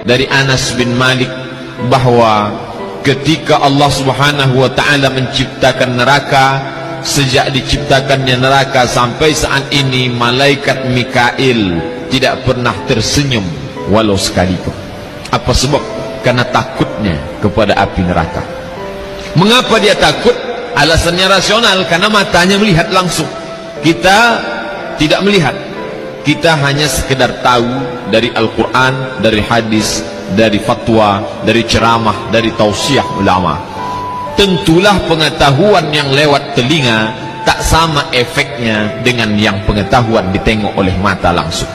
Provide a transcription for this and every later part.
dari Anas bin Malik bahwa ketika Allah Subhanahu wa taala menciptakan neraka, sejak diciptakannya neraka sampai saat ini malaikat Mikail tidak pernah tersenyum walau sekalipun. Apa sebab? Karena takutnya kepada api neraka. Mengapa dia takut? Alasannya rasional, karena matanya melihat langsung. Kita tidak melihat. Kita hanya sekedar tahu dari Al-Quran, dari hadis, dari fatwa, dari ceramah, dari tausiah ulama. Tentulah pengetahuan yang lewat telinga tak sama efeknya dengan yang pengetahuan ditengok oleh mata langsung.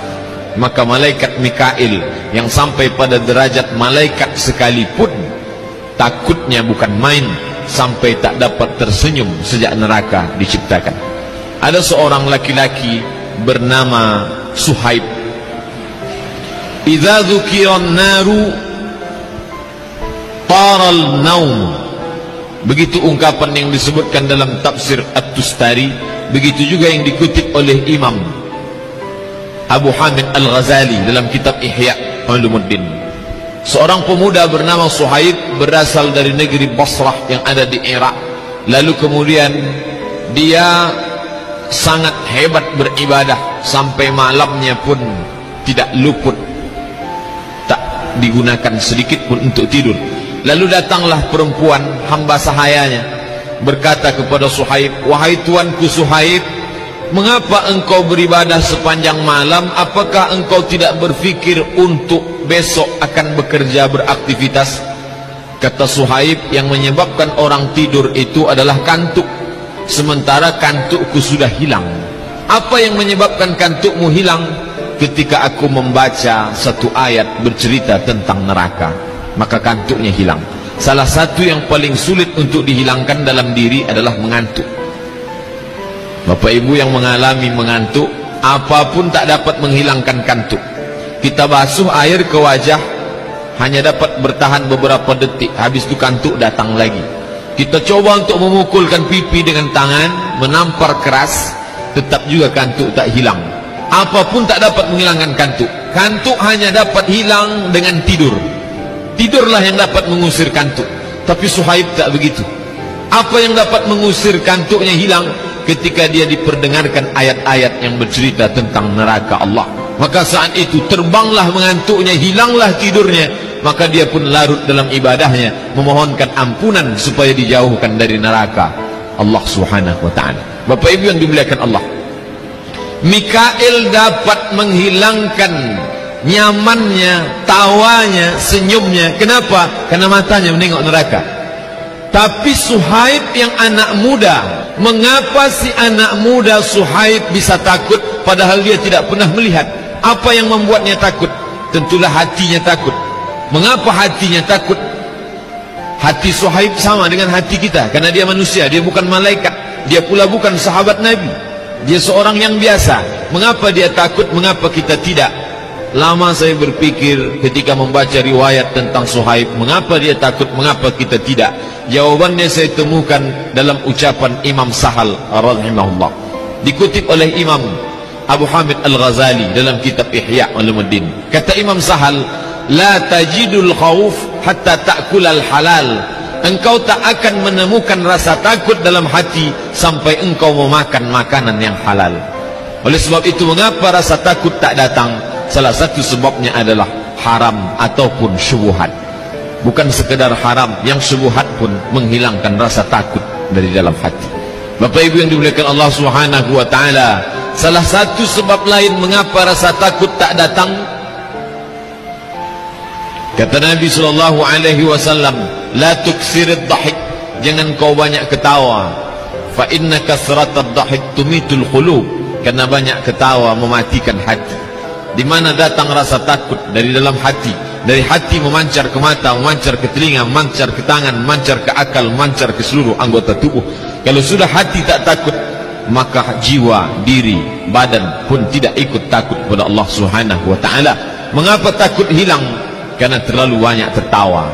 Maka malaikat Mikail yang sampai pada derajat malaikat sekalipun takutnya bukan main, sampai tak dapat tersenyum sejak neraka diciptakan. Ada seorang laki-laki bernama Suhaib. Idza dzukiran naru taral naum. Begitu ungkapan yang disebutkan dalam tafsir At-Tustari, begitu juga yang dikutip oleh Imam Abu Hamid Al-Ghazali dalam kitab Ihya Ulumuddin. Seorang pemuda bernama Suhaib berasal dari negeri Basrah yang ada di Irak. Lalu kemudian dia sangat hebat beribadah, sampai malamnya pun tidak luput, tak digunakan sedikit pun untuk tidur. Lalu datanglah perempuan hamba sahayanya berkata kepada Suhaib, "Wahai tuanku Suhaib, mengapa engkau beribadah sepanjang malam? Apakah engkau tidak berfikir untuk besok akan bekerja beraktivitas?" Kata Suhaib, "Yang menyebabkan orang tidur itu adalah kantuk, sementara kantukku sudah hilang." "Apa yang menyebabkan kantukmu hilang?" "Ketika aku membaca satu ayat bercerita tentang neraka, maka kantuknya hilang." Salah satu yang paling sulit untuk dihilangkan dalam diri adalah mengantuk. Bapak ibu yang mengalami mengantuk, apapun tak dapat menghilangkan kantuk. Kita basuh air ke wajah, hanya dapat bertahan beberapa detik, habis itu kantuk datang lagi. Kita coba untuk memukulkan pipi dengan tangan, menampar keras, tetap juga kantuk tak hilang. Apapun tak dapat menghilangkan kantuk. Kantuk hanya dapat hilang dengan tidur. Tidurlah yang dapat mengusir kantuk. Tapi Suhaib tak begitu. Apa yang dapat mengusir kantuknya hilang? Ketika dia diperdengarkan ayat-ayat yang bercerita tentang neraka Allah, maka saat itu terbanglah mengantuknya, hilanglah tidurnya, maka dia pun larut dalam ibadahnya, memohonkan ampunan supaya dijauhkan dari neraka Allah Subhanahu wa ta'ala. Bapak ibu yang dimuliakan Allah, Mikail dapat menghilangkan nyamannya, tawanya, senyumnya. Kenapa? Karena matanya menengok neraka. Tapi Suhaib yang anak muda, mengapa si anak muda Suhaib bisa takut padahal dia tidak pernah melihat? Apa yang membuatnya takut? Tentulah hatinya takut. Mengapa hatinya takut? Hati Suhaib sama dengan hati kita, karena dia manusia, dia bukan malaikat, dia pula bukan sahabat Nabi, dia seorang yang biasa. Mengapa dia takut? Mengapa kita tidak? Lama saya berpikir ketika membaca riwayat tentang Suhaib, mengapa dia takut, mengapa kita tidak? Jawabannya saya temukan dalam ucapan Imam Sahal rahimahullah, dikutip oleh Imam Abu Hamid Al-Ghazali dalam kitab Ihya Ulumuddin. Kata Imam Sahal, "La tajidul khauf hatta ta'kulal halal." Engkau tak akan menemukan rasa takut dalam hati sampai engkau memakan makanan yang halal. Oleh sebab itu, mengapa rasa takut tak datang? Salah satu sebabnya adalah haram ataupun syubhat. Bukan sekedar haram, yang syubhat pun menghilangkan rasa takut dari dalam hati. Bapak ibu yang dimuliakan Allah Subhanahu wa ta'ala, salah satu sebab lain mengapa rasa takut tak datang, kata Nabi SAW, "La tuksirid dahik." Jangan kau banyak ketawa. "Fa inna kasratad dahik tumitul qulub." Karena banyak ketawa mematikan hati. Di mana datang rasa takut? Dari dalam hati. Dari hati memancar ke mata, memancar ke telinga, memancar ke tangan, memancar ke akal, memancar ke seluruh anggota tubuh. Kalau sudah hati tak takut, maka jiwa, diri, badan pun tidak ikut takut kepada Allah Subhanahu wa ta'ala. Mengapa takut hilang? Karena terlalu banyak tertawa.